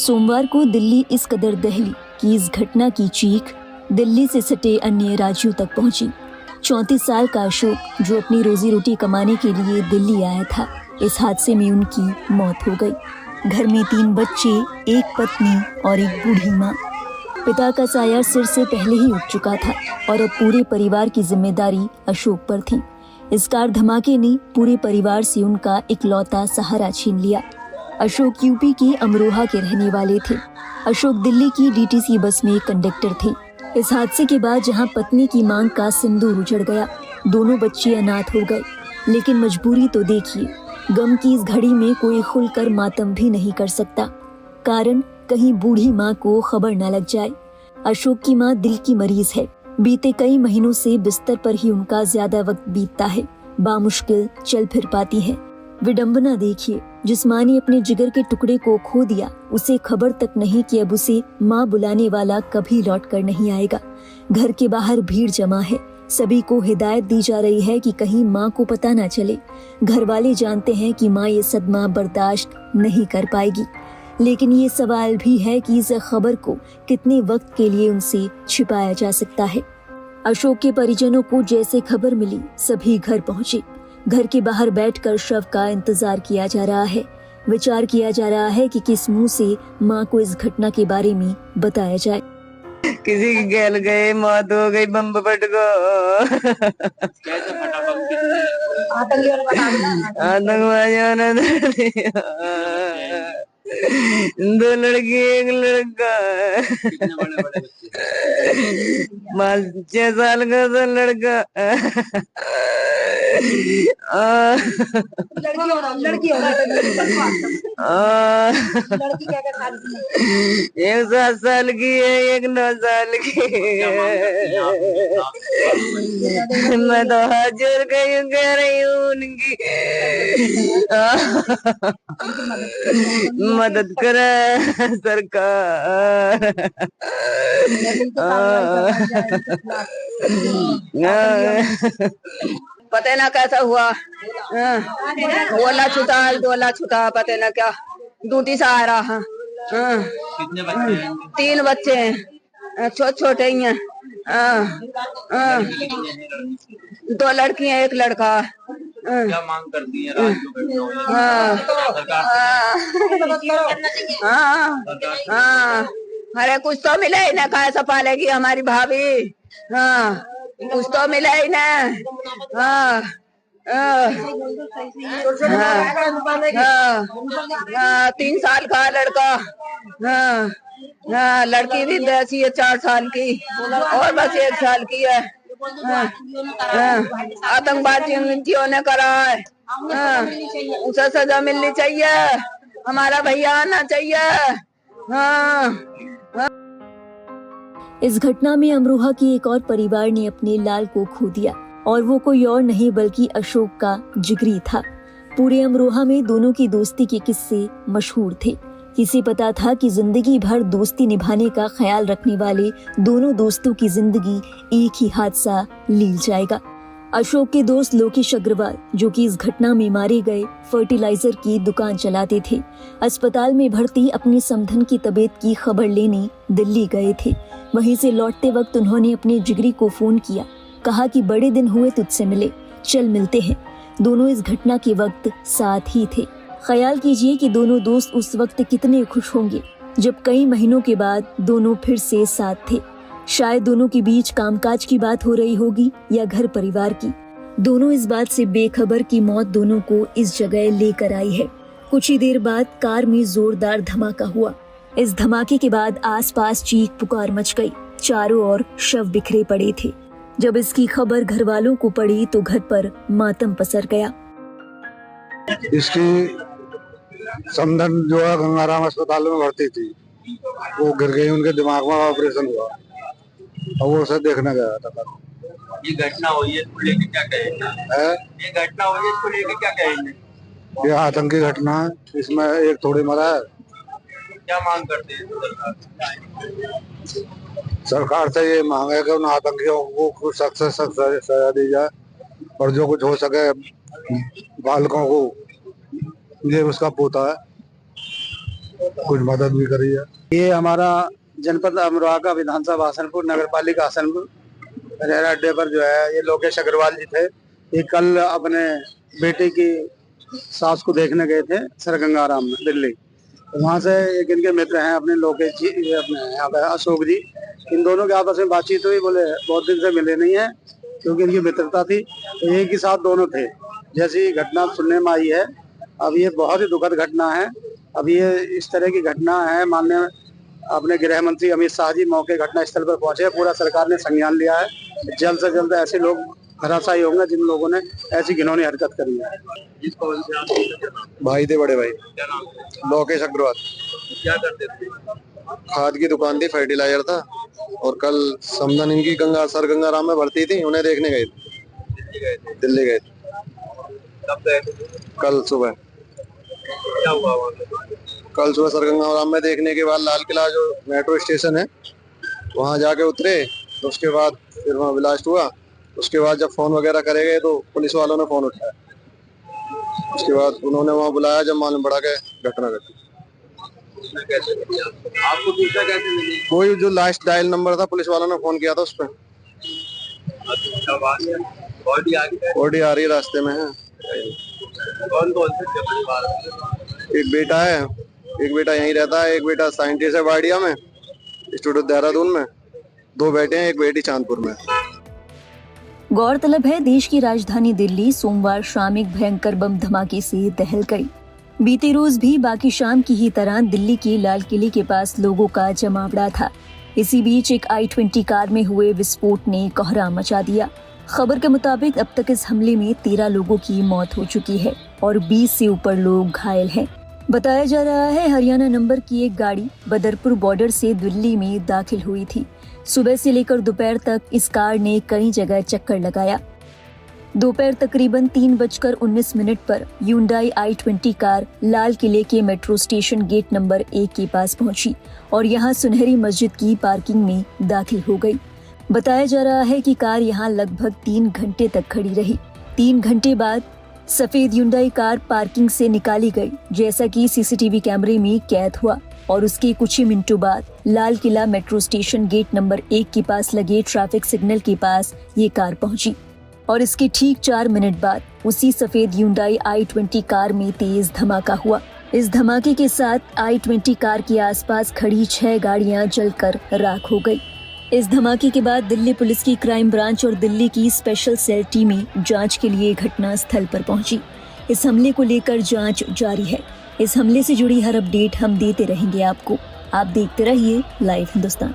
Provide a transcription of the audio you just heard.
सोमवार को दिल्ली इस कदर दहली कि इस घटना की चीख दिल्ली से सटे अन्य राज्यों तक पहुंची। 34 साल का अशोक, जो अपनी रोजी रोटी कमाने के लिए दिल्ली आया था, इस हादसे में उनकी मौत हो गई। घर में 3 बच्चे, एक पत्नी और एक बूढ़ी माँ। पिता का साया सिर से पहले ही उठ चुका था और अब पूरे परिवार की जिम्मेदारी अशोक पर थी। इस कार धमाके ने पूरे परिवार से उनका इकलौता सहारा छीन लिया। अशोक यूपी के अमरोहा के रहने वाले थे। अशोक दिल्ली की डीटीसी बस में कंडक्टर थे। इस हादसे के बाद जहां पत्नी की मांग का सिंदूर उजड़ गया, दोनों बच्चे अनाथ हो गए। लेकिन मजबूरी तो देखिए, गम की इस घड़ी में कोई खुलकर मातम भी नहीं कर सकता, कारण कहीं बूढ़ी माँ को खबर न लग जाए। अशोक की माँ दिल की मरीज है। बीते कई महीनों से बिस्तर पर ही उनका ज्यादा वक्त बीतता है। बामुश्किल चल फिर पाती है। विडंबना देखिए, जिस माँ ने अपने जिगर के टुकड़े को खो दिया, उसे खबर तक नहीं कि अब उसे माँ बुलाने वाला कभी लौट कर नहीं आएगा। घर के बाहर भीड़ जमा है। सभी को हिदायत दी जा रही है कि कहीं माँ को पता ना चले। घर वाले जानते हैं कि माँ ये सदमा बर्दाश्त नहीं कर पाएगी, लेकिन ये सवाल भी है कि इस खबर को कितने वक्त के लिए उनसे छिपाया जा सकता है। अशोक के परिजनों को जैसे खबर मिली, सभी घर पहुंचे। घर के बाहर बैठकर शव का इंतजार किया जा रहा है। विचार किया जा रहा है कि किस मुंह से मां को इस घटना के बारे में बताया जाए। किसी की गैल गए, मौत हो गई, बम फट गो। आतंकवादियों ने 2 लड़की 1 लड़का। 6 साल का था लड़का। एक 7 साल की है, एक 9 साल की है। मैं तो हाथ जोड़ के यूं कह रही हूँ उनकी मदद करे सरकार। पता ना कैसा हुआ। ओला छुटा, डोला छुटा, पता ना क्या ड्यूटी से आ रहा। कितने बच्चे हैं? 3 बच्चे हैं, छोटे छोटे ही हैं। 2 लड़कियां 1 लड़का। क्या मांग करती है रात को हाँ, अरे कुछ तो मिले ही ना, कैसा पालेगी हमारी भाभी। हाँ, कुछ तो मिले ही ना। हाँ, 3 साल का लड़का। हाँ, लड़की भी ऐसी है 4 साल की, और बस 1 साल की है। आतंकवादियों ने करा है। उसे सजा मिलनी चाहिए। हमारा भैया आना चाहिए। इस घटना में अमरोहा की एक और परिवार ने अपने लाल को खो दिया, और वो कोई और नहीं बल्कि अशोक का जिगरी था। पूरे अमरोहा में दोनों की दोस्ती के किस्से मशहूर थे। किसे पता था कि जिंदगी भर दोस्ती निभाने का ख्याल रखने वाले दोनों दोस्तों की जिंदगी एक ही हादसा लील जाएगा। अशोक के दोस्त लोकेश अग्रवाल, जो कि इस घटना में मारे गए, फर्टिलाइजर की दुकान चलाते थे, अस्पताल में भर्ती अपनी समधन की तबीयत की खबर लेने दिल्ली गए थे। वहीं से लौटते वक्त उन्होंने अपने जिगरी को फोन किया, कहा कि बड़े दिन हुए तुझसे मिले, चल मिलते हैं। दोनों इस घटना के वक्त साथ ही थे। ख्याल कीजिए कि दोनों दोस्त उस वक्त कितने खुश होंगे जब कई महीनों के बाद दोनों फिर से साथ थे। शायद दोनों के बीच कामकाज की बात हो रही होगी या घर परिवार की। दोनों इस बात से बेखबर कि मौत दोनों को इस जगह लेकर आई है। कुछ ही देर बाद कार में जोरदार धमाका हुआ। इस धमाके के बाद आसपास चीख पुकार मच गई। चारों ओर शव बिखरे पड़े थे। जब इसकी खबर घर वालों को पड़ी तो घर पर मातम पसर गया। इसकी समधन जो है गंगाराम अस्पताल में भर्ती थी, वो गिर गई, उनके दिमाग में ऑपरेशन हुआ और वो उसे देखने गया था। ये घटना हुई है, इसको लेके क्या कहेंगे? ये घटना हुई है, इसको लेके क्या कहेंगे? ये आतंकी घटना है, इसमें एक थोड़ी मरा है। क्या मांग करते हैं सरकार से ये मांग है कि उन आतंकियों को कुछ सख्त से सख्त सजा दी जाए, और जो कुछ हो सके बालकों को, ये उसका पोता है, कुछ मदद भी करी है। ये हमारा जनपद अमरोहा का विधानसभा हसनपुर नगर पालिका हसनपुर रेरा अड्डे पर जो है ये लोकेश अग्रवाल जी थे। ये कल अपने बेटे की सास को देखने गए थे सरगंगाराम में दिल्ली। तो वहाँ से एक इनके मित्र हैं अपने लोकेश जी, ये अपने यहाँ पे अशोक जी, इन दोनों के आपस में बातचीत हुई। बोले बहुत दिन से मिले नहीं है क्योंकि इनकी मित्रता थी। तो एक ही साथ दोनों थे। जैसी घटना सुनने में आई है, अब ये बहुत ही दुखद घटना है। अब ये इस तरह की घटना है, माननीय अपने गृह मंत्री अमित शाह जी मौके घटना स्थल पर पहुंचे। पूरा सरकार ने संज्ञान लिया है। जल्द से जल्द ऐसे लोग धराशायी होंगे जिन लोगों ने ऐसी घिनौनी हरकत करी है। भाई थे, बड़े भाई। क्या नाम है? लोकेश अग्रवाल। क्या करते थे? खाद की दुकान थी, फर्टिलाइजर था। और कल समदन इनकी सरगंगाराम में भर्ती थी, उन्हें देखने गए थे। दिल्ली गए थे। कब गए थे? कल सुबह। क्या हुआ वहाँ पे? कल सुबह सरगंगाराम में देखने के बाद लाल किला जो मेट्रो स्टेशन है वहाँ जाके उतरे। तो उसके बाद फिर वहाँ ब्लास्ट हुआ। उसके बाद जब फोन वगैरह करे गए तो पुलिस वालों ने फोन उठाया। उसके बाद उन्होंने वहाँ बुलाया जब मालूम पड़ा के घटना घटी। कैसे मिली आपको? दूसरा कैसे मिली? कोई जो लास्ट डायल नंबर था पुलिस वालों ने फोन किया था उस पर। बॉडी आ गई? बॉडी आ रही रास्ते में है। कौन कौन से परिवार में? एक बेटा है, एक बेटा यहीं रहता है, एक बेटा साइंटिस्ट है वाडिया में, स्टूडेंट देहरादून में। 2 बेटे हैं, एक बेटी चांदपुर में। गौरतलब है, देश की राजधानी दिल्ली सोमवार शाम एक भयंकर बम धमाके से दहल गई। बीते रोज भी बाकी शाम की ही तरह दिल्ली के लाल किले के पास लोगों का जमावड़ा था। इसी बीच एक i20 कार में हुए विस्फोट ने कोहराम मचा दिया। खबर के मुताबिक अब तक इस हमले में 13 लोगों की मौत हो चुकी है और 20 से ऊपर लोग घायल हैं। बताया जा रहा है हरियाणा नंबर की एक गाड़ी बदरपुर बॉर्डर से दिल्ली में दाखिल हुई थी। सुबह से लेकर दोपहर तक इस कार ने कई जगह चक्कर लगाया। दोपहर तकरीबन 3:19 पर ह्यूंडई i20 कार लाल किले के मेट्रो स्टेशन गेट नंबर 1 के पास पहुंची और यहां सुनहरी मस्जिद की पार्किंग में दाखिल हो गई। बताया जा रहा है कि कार यहां लगभग 3 घंटे तक खड़ी रही। 3 घंटे बाद सफेद ह्यूंडई कार पार्किंग से निकाली गई, जैसा कि सीसीटीवी कैमरे में कैद हुआ। और उसके कुछ ही मिनटों बाद Lal Qila metro station gate number 1 के पास लगे ट्रैफिक सिग्नल के पास ये कार पहुंची और इसके ठीक 4 मिनट बाद उसी सफेद ह्यूंडई i20 कार में तेज धमाका हुआ। इस धमाके के साथ i20 कार के आसपास खड़ी 6 गाड़ियां जलकर राख हो गई। इस धमाके के बाद दिल्ली पुलिस की क्राइम ब्रांच और दिल्ली की स्पेशल सेल टीमें जांच के लिए घटना स्थल पर पहुंची। इस हमले को लेकर जांच जारी है। इस हमले से जुड़ी हर अपडेट हम देते रहेंगे आपको। आप देखते रहिए लाइव हिंदुस्तान।